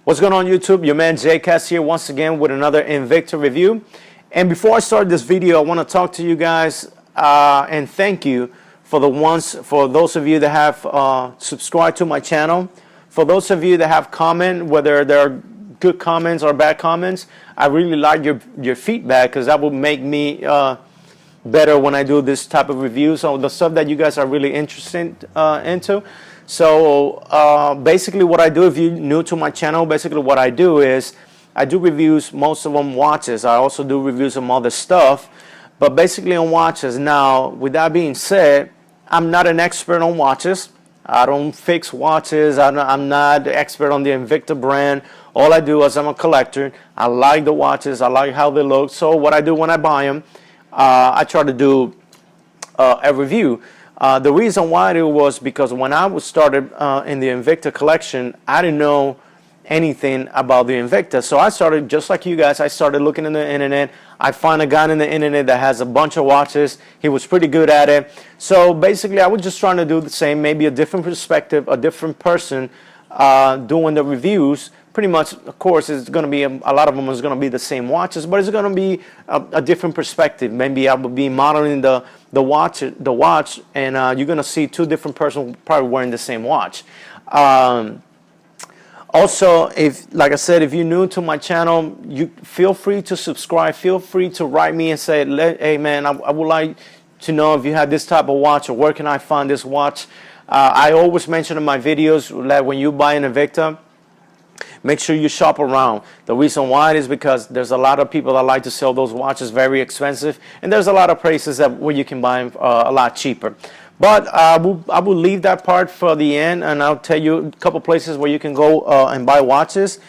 What's going on YouTube? Your man JCast here once again with another Invicta review. And before I start this video, I want to talk to you guys and thank you for those of you that have subscribed to my channel. For those of you that have comment, whether they're good comments or bad comments, I really like your feedback because that will make me better when I do this type of reviews on the stuff that you guys are really interested into. So basically what I do, if you're new to my channel, basically what I do is I do reviews, most of them watches. I also do reviews on other stuff, but basically on watches. Now, with that being said, I'm not an expert on watches. I don't fix watches. I'm not the expert on the Invicta brand. All I do is I'm a collector. I like the watches. I like how they look. So what I do when I buy them, I try to do a review. The reason why it was because when I was started in the Invicta collection, I didn't know anything about the Invicta. So I started, just like you guys, I started looking in the internet. I find a guy in the internet that has a bunch of watches. He was pretty good at it. So basically I was just trying to do the same, maybe a different perspective, a different person doing the reviews. Pretty much, of course, it's going to be a lot of them is going to be the same watches, but it's going to be a different perspective. Maybe I will be modeling the watch, and you're going to see two different persons probably wearing the same watch. Also, if, like I said, if you're new to my channel, you feel free to subscribe. Feel free to write me and say, hey man, I would like to know if you have this type of watch, or where can I find this watch. I always mention in my videos that when you buy an Invicta, make sure you shop around. The reason why is because there's a lot of people that like to sell those watches very expensive, and there's a lot of places where you can buy them a lot cheaper. But I will leave that part for the end, and I'll tell you a couple places where you can go and buy watches.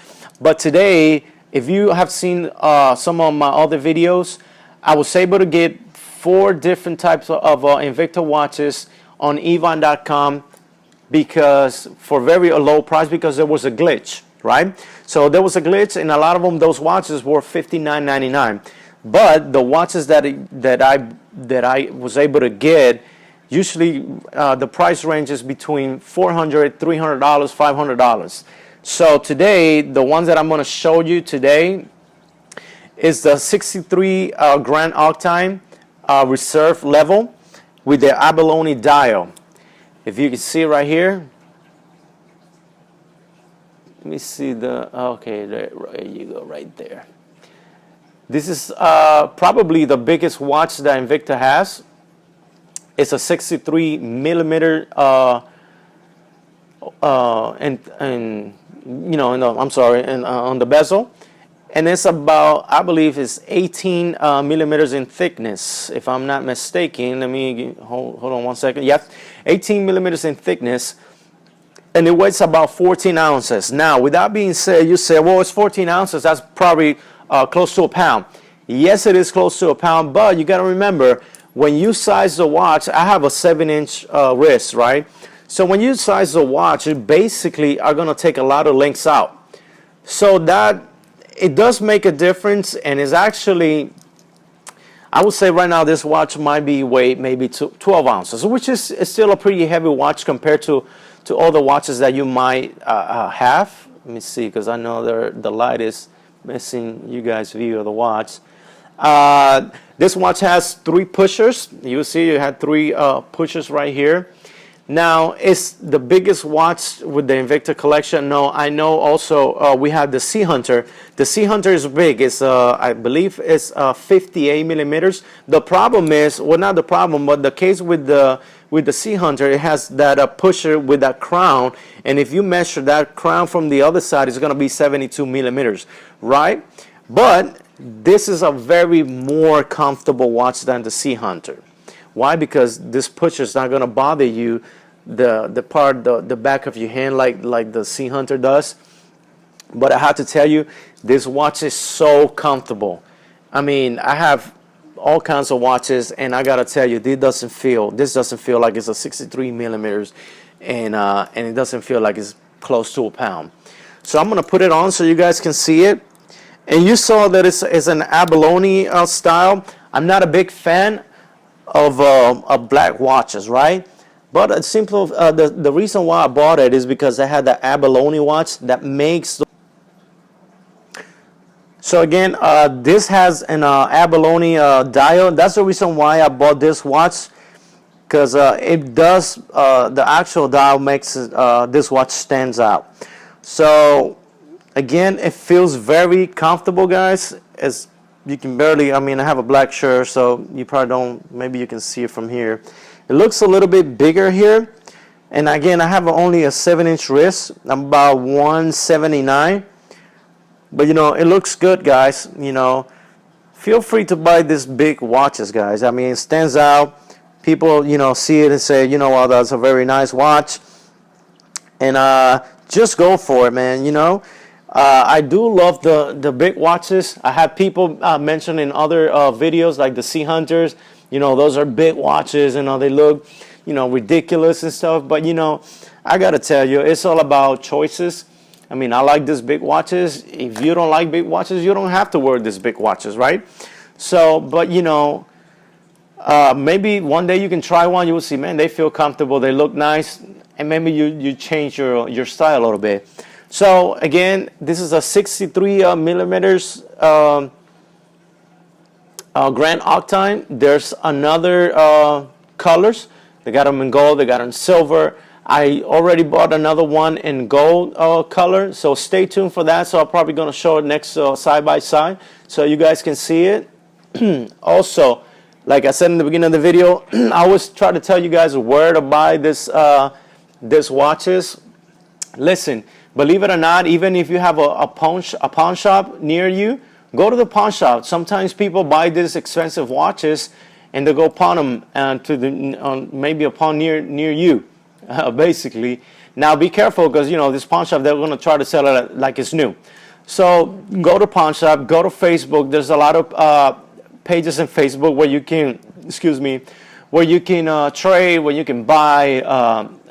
But today, if you have seen some of my other videos, I was able to get 4 different types of Invicta watches on Evon.com because for very low price, because there was a glitch. Right, so there was a glitch, and a lot of them, those watches were $59.99. But the watches that I was able to get, usually the price range is between $400, $300, $500. So today, the ones that I'm going to show you today is the 63 Grand Octane Reserve level with the Abalone dial. If you can see right here. Let me see okay, there you go, right there. This is probably the biggest watch that Invicta has. It's a 63 millimeter, and you know, no, I'm sorry, and on the bezel, and it's about, I believe, it's 18 millimeters in thickness, if I'm not mistaken. Let me hold on one second. Yes, 18 millimeters in thickness. And it weighs about 14 ounces. Now, with that being said, you say, well, it's 14 ounces. That's probably close to a pound. Yes, it is close to a pound, but you got to remember, when you size the watch, I have a 7-inch wrist, right? So when you size the watch, you basically are going to take a lot of links out. So that, it does make a difference, and is actually, I would say right now this watch might be weight maybe 12 ounces, which is still a pretty heavy watch compared to all the watches that you might have. Let me see, because I know the light is missing you guys' view of the watch. This watch has 3 pushers. You see you had 3 pushers right here. Now, it's the biggest watch with the Invicta collection. No, I know also we have the Sea Hunter. The Sea Hunter is big. It's I believe it's 58 millimeters. The problem is, well, not the problem, but the case with the Sea Hunter, it has that pusher with that crown, and if you measure that crown from the other side, it's going to be 72 millimeters, right? But this is a very more comfortable watch than the Sea Hunter. Why? Because this pusher is not going to bother you the back of your hand like the Sea Hunter does. But I have to tell you, this watch is so comfortable. I mean, I have all kinds of watches, and I gotta tell you, this doesn't feel like it's a 63 millimeters, and it doesn't feel like it's close to a pound. So I'm gonna put it on so you guys can see it. And you saw that it's an Abalone style. I'm not a big fan of black watches, right? But it's simple. The reason why I bought it is because I had the Abalone watch that makes So again, this has an Abalone dial. That's the reason why I bought this watch, because it does, the actual dial makes this watch stands out. So again, it feels very comfortable, guys. As you can barely, I mean, I have a black shirt, so you probably don't, maybe you can see it from here. It looks a little bit bigger here. And again, I have only a 7-inch wrist. I'm about 179. But you know, it looks good, guys. You know, feel free to buy these big watches, guys. I mean, it stands out. People, you know, see it and say, you know, well, that's a very nice watch. And just go for it, man. You know, I do love the big watches. I have people mention in other videos, like the Sea Hunters. You know, those are big watches, and they look, you know, ridiculous and stuff. But you know, I gotta tell you, it's all about choices. I mean, I like these big watches. If you don't like big watches, you don't have to wear these big watches, right? So, but you know, maybe one day you can try one. You will see, man, they feel comfortable, they look nice, and maybe you change your style a little bit. So again, this is a 63 millimeters Grand Octane. There's another colors. They got them in gold, they got them in silver. I already bought another one in gold color, so stay tuned for that. So I'm probably going to show it next side by side so you guys can see it. Also, like I said in the beginning of the video, I always try to tell you guys where to buy this watches. Listen, believe it or not, even if you have a pawn shop near you, go to the pawn shop. Sometimes people buy these expensive watches and they go pawn them to maybe a pawn near you. Basically. Now be careful, because you know, this pawn shop, they're going to try to sell it like it's new. So go to pawn shop, go to Facebook. There's a lot of pages in Facebook where you can, where you can trade, where you can buy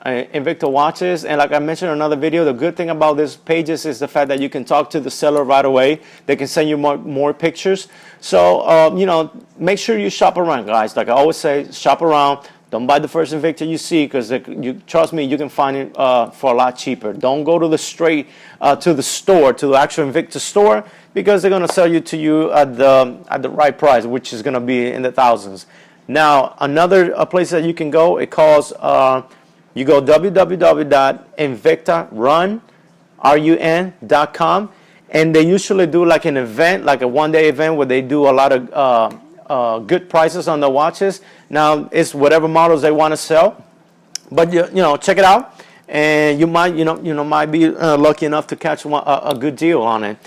Invicta watches. And like I mentioned in another video, the good thing about these pages is the fact that you can talk to the seller right away. They can send you more pictures. So you know, make sure you shop around, guys. Like I always say, shop around. Don't buy the first Invicta you see, because you trust me, you can find it for a lot cheaper. Don't go to the to the store, to the actual Invicta store, because they're gonna sell you at the right price, which is gonna be in the thousands. Now another place that you can go, it calls you go www.invictarun.com, and they usually do like an event, like a one-day event, where they do a lot of good prices on the watches. Now it's whatever models they want to sell, but you know, check it out, and you might might be lucky enough to catch a good deal on it.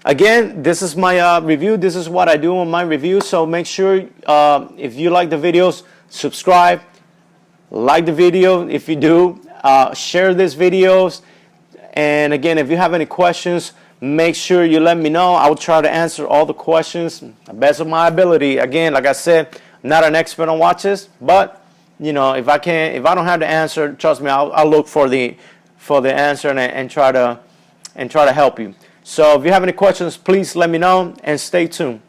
Again, this is my review. This is what I do on my review. So make sure if you like the videos, subscribe, like the video. If you do, share these videos. And again, if you have any questions, make sure you let me know. I will try to answer all the questions the best of my ability. Again, like I said, I'm not an expert on watches, but you know, if I don't have the answer, trust me, I'll look for the answer and try to help you. So if you have any questions, please let me know, and stay tuned.